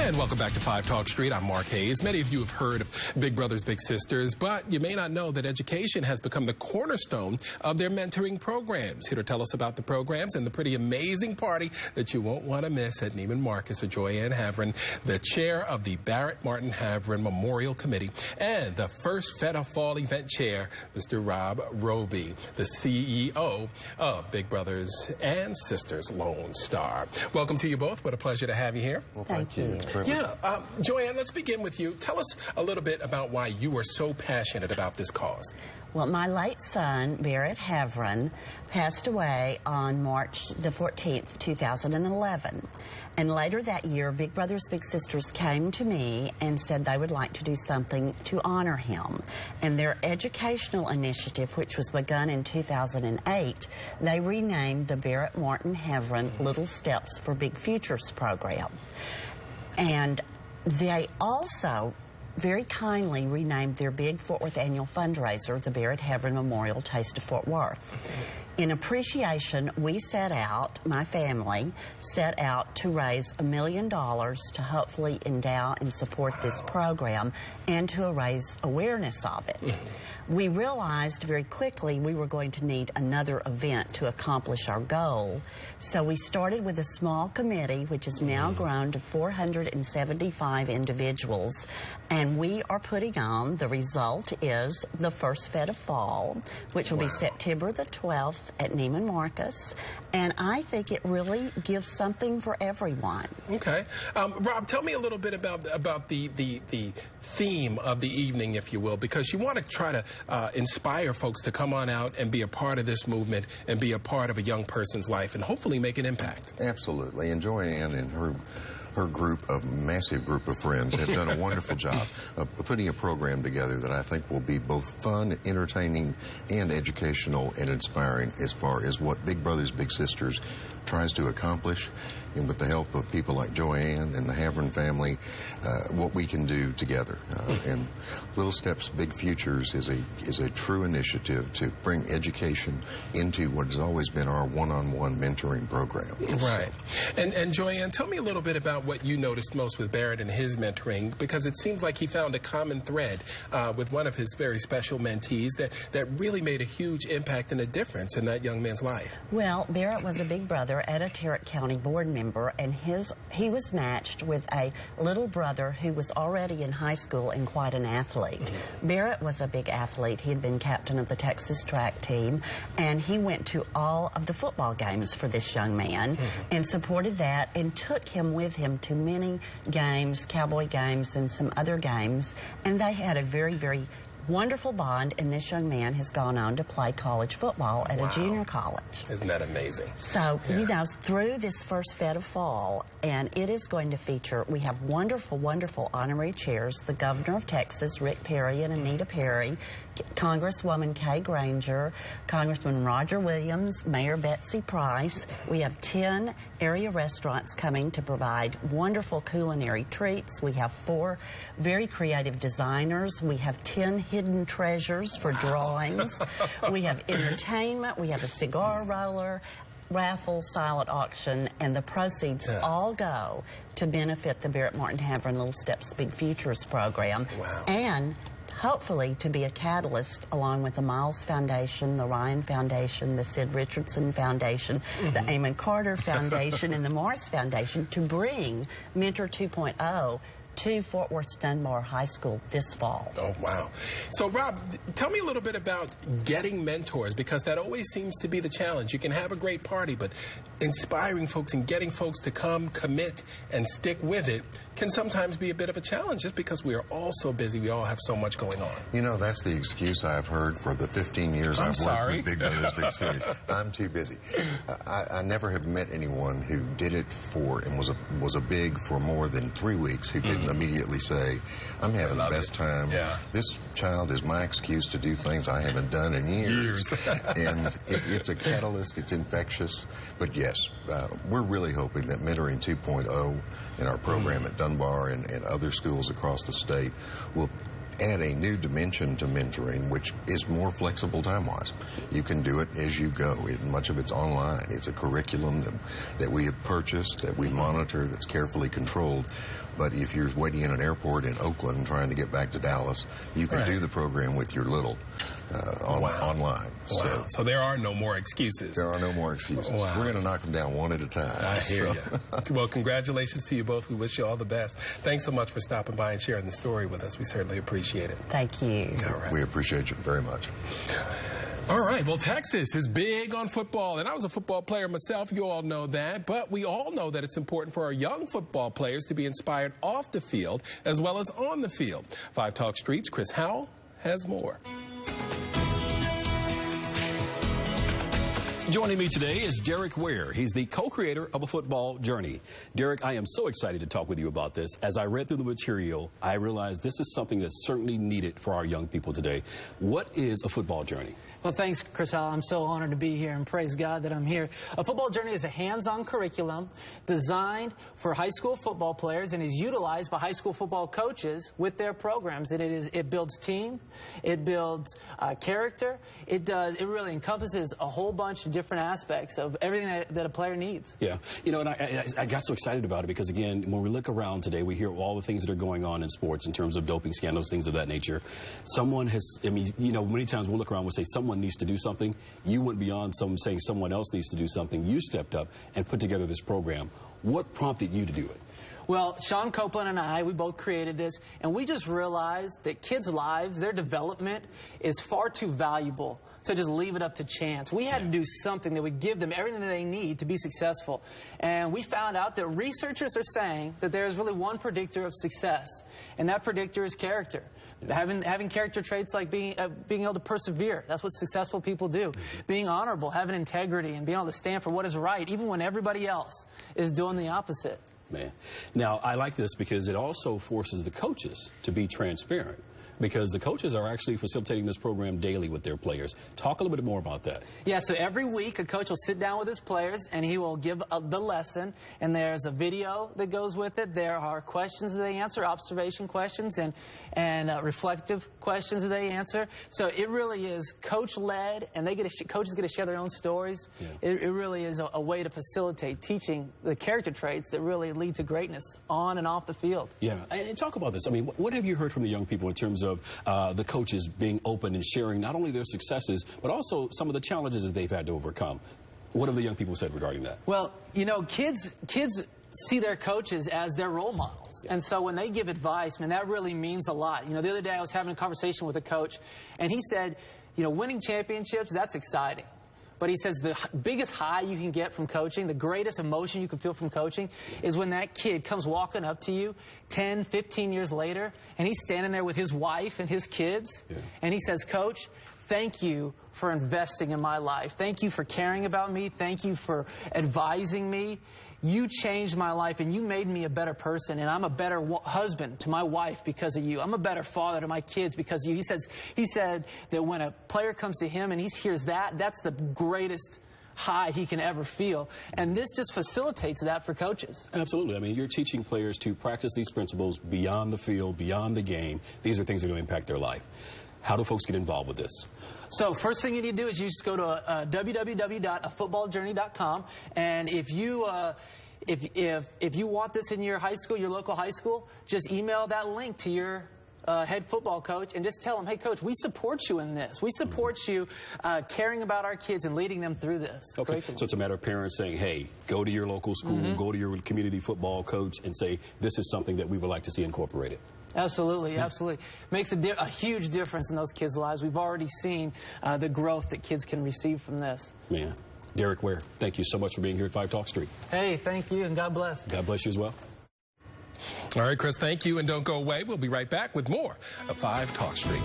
And welcome back to 5 Talk Street. I'm Mark Hayes. Many of you have heard of Big Brothers Big Sisters, but you may not know that education has become the cornerstone of their mentoring programs. Here to tell us about the programs and the pretty amazing party that you won't want to miss at Neiman Marcus are Joyanne Havron, the chair of the Barrett Martin Havron Memorial Committee, and the first Feta Fall event chair, Mr. Rob Roby, the CEO of Big Brothers and Sisters Lone Star. Welcome to you both. What a pleasure to have you here. Well, thank you. Yeah, Joyanne, let's begin with you. Tell us a little bit about why you were so passionate about this cause. Well, my late son, Barrett Havron, passed away on March the 14th, 2011. And later that year, Big Brothers Big Sisters came to me and said they would like to do something to honor him. And their educational initiative, which was begun in 2008, they renamed the Barrett Martin Havron Little Steps for Big Futures program. And they also very kindly renamed their big Fort Worth annual fundraiser the Barrett Havron Memorial Taste of Fort Worth. In appreciation, we set out, my family set out to raise $1 million to hopefully endow and support this program and to raise awareness of it. We realized very quickly we were going to need another event to accomplish our goal. So we started with a small committee, which has now grown to 475 individuals. And we are putting on, the result is the first Feta Fall, which will be September the 12th at Neiman Marcus. And I think it really gives something for everyone. Okay. Rob, tell me a little bit about the theme of the evening, if you will, because you want to try to inspire folks to come on out and be a part of this movement and be a part of a young person's life and hopefully make an impact. Absolutely. And Joyanne and her massive group of friends have done a wonderful job of putting a program together that I think will be both fun, entertaining, and educational and inspiring as far as what Big Brothers Big Sisters tries to accomplish, and with the help of people like Joyanne and the Havron family, what we can do together. And Little Steps Big Futures is a true initiative to bring education into what has always been our one-on-one mentoring program. Right. And Joyanne, tell me a little bit about what you noticed most with Barrett and his mentoring, because it seems like he found a common thread with one of his very special mentees that really made a huge impact and a difference in that young man's life. Well, Barrett was a big brother at a Tarrant County board member, and he was matched with a little brother who was already in high school and quite an athlete. Barrett was a big athlete. He had been captain of the Texas track team, and he went to all of the football games for this young man and supported that and took him with him to many games, Cowboy games and some other games, and they had a very, very wonderful bond, and this young man has gone on to play college football at a junior college. Isn't that amazing? So, you know, through this first Feta Fall, and it is going to feature, we have wonderful, wonderful honorary chairs, the Governor of Texas, Rick Perry and Anita Perry, Congresswoman Kay Granger, Congressman Roger Williams, Mayor Betsy Price. We have 10 area restaurants coming to provide wonderful culinary treats. We have 4 very creative designers. We have 10 hidden treasures for drawings. We have entertainment. We have a cigar roller, raffle, silent auction, and the proceeds all go to benefit the Barrett Martin Havron Little Steps Big Futures program. And hopefully to be a catalyst along with the Miles Foundation, the Ryan Foundation, the Sid Richardson Foundation, the Amon Carter Foundation, and the Morris Foundation to bring Mentor 2.0 to Fort Worth Dunbar High School this fall. Oh, wow. So, Rob, tell me a little bit about getting mentors, because that always seems to be the challenge. You can have a great party, but inspiring folks and getting folks to come, commit, and stick with it can sometimes be a bit of a challenge just because we are all so busy. We all have so much going on. You know, that's the excuse I've heard for the 15 years I've worked with Big Brothers Big Sisters. I'm too busy. I never have met anyone who did it for and was a big for more than 3 weeks who didn't immediately say, I'm having the best time. This child is my excuse to do things I haven't done in years. And it's a catalyst, it's infectious. But yes, we're really hoping that Mentoring 2.0 in our program at Dunbar and other schools across the state will add a new dimension to mentoring, which is more flexible time-wise. You can do it as you go. Much of it's online. It's a curriculum that we have purchased, that we monitor, that's carefully controlled. But if you're waiting in an airport in Oakland trying to get back to Dallas, you can do the program with your little online. Wow. So there are no more excuses. There are no more excuses. Wow. We're going to knock them down one at a time. I hear you. Well, congratulations to you both. We wish you all the best. Thanks so much for stopping by and sharing the story with us. We certainly appreciate it. Thank you. All right. We appreciate you very much. All right, well, Texas is big on football, and I was a football player myself. You all know that, but we all know that it's important for our young football players to be inspired off the field as well as on the field. 5 Talk Street's Chris Howell has more. Joining me today is Derek Ware. He's the co-creator of A Football Journey. Derek, I am so excited to talk with you about this. As I read through the material, I realized this is something that's certainly needed for our young people today. What is A Football Journey? Well, thanks, Chris Howell. I'm so honored to be here, and praise God that I'm here. A Football Journey is a hands-on curriculum designed for high school football players and is utilized by high school football coaches with their programs. It builds team, it builds character. It really encompasses a whole bunch of different aspects of everything that a player needs. Yeah, you know, and I got so excited about it because, again, when we look around today, we hear all the things that are going on in sports in terms of doping scandals, things of that nature. Someone has, I mean, you know, many times we'll look around and we'll say someone needs to do something. You went beyond saying someone else needs to do something. You stepped up and put together this program. What prompted you to do it? Well, Sean Copeland and I, we both created this, and we just realized that kids' lives, their development is far too valuable to just leave it up to chance. We had to do something that would give them everything that they need to be successful. And we found out that researchers are saying that there is really one predictor of success, and that predictor is character. Having character traits like being able to persevere. That's what successful people do. Being honorable, having integrity, and being able to stand for what is right, even when everybody else is doing the opposite. Man. Now, I like this because it also forces the coaches to be transparent, because the coaches are actually facilitating this program daily with their players. Talk a little bit more about that. Yeah, so every week a coach will sit down with his players and he will give the lesson, and there's a video that goes with it. There are questions that they answer, observation questions, and reflective questions that they answer. So it really is coach-led, and coaches get to share their own stories. Yeah. It really is a way to facilitate teaching the character traits that really lead to greatness on and off the field. Yeah, and talk about this. I mean, what have you heard from the young people in terms of the coaches being open and sharing not only their successes, but also some of the challenges that they've had to overcome? What have the young people said regarding that? Well, you know, kids see their coaches as their role models. And so when they give advice, man, that really means a lot. You know, the other day I was having a conversation with a coach, and he said, you know, winning championships, that's exciting. But he says the biggest high you can get from coaching, the greatest emotion you can feel from coaching, is when that kid comes walking up to you 10, 15 years later, and he's standing there with his wife and his kids, and he says, Coach, thank you for investing in my life. Thank you for caring about me. Thank you for advising me. You changed my life, and you made me a better person, and I'm a better husband to my wife because of you. I'm a better father to my kids because of you. He said that when a player comes to him and he hears that, that's the greatest high he can ever feel. And this just facilitates that for coaches. Absolutely. I mean, you're teaching players to practice these principles beyond the field, beyond the game. These are things that are going to impact their life. How do folks get involved with this? So first thing you need to do is you just go to www.afootballjourney.com, and if you want this in your high school, your local high school, just email that link to your head football coach and just tell them, hey, Coach, we support you in this. We support you caring about our kids and leading them through this. Okay, so it's a matter of parents saying, hey, go to your local school, go to your community football coach and say, this is something that we would like to see incorporated. Absolutely, absolutely. Makes a huge difference in those kids' lives. We've already seen the growth that kids can receive from this. Man. Derek Ware, thank you so much for being here at 5 Talk Street. Hey, thank you, and God bless. God bless you as well. All right, Chris, thank you, and don't go away. We'll be right back with more of 5 Talk Street.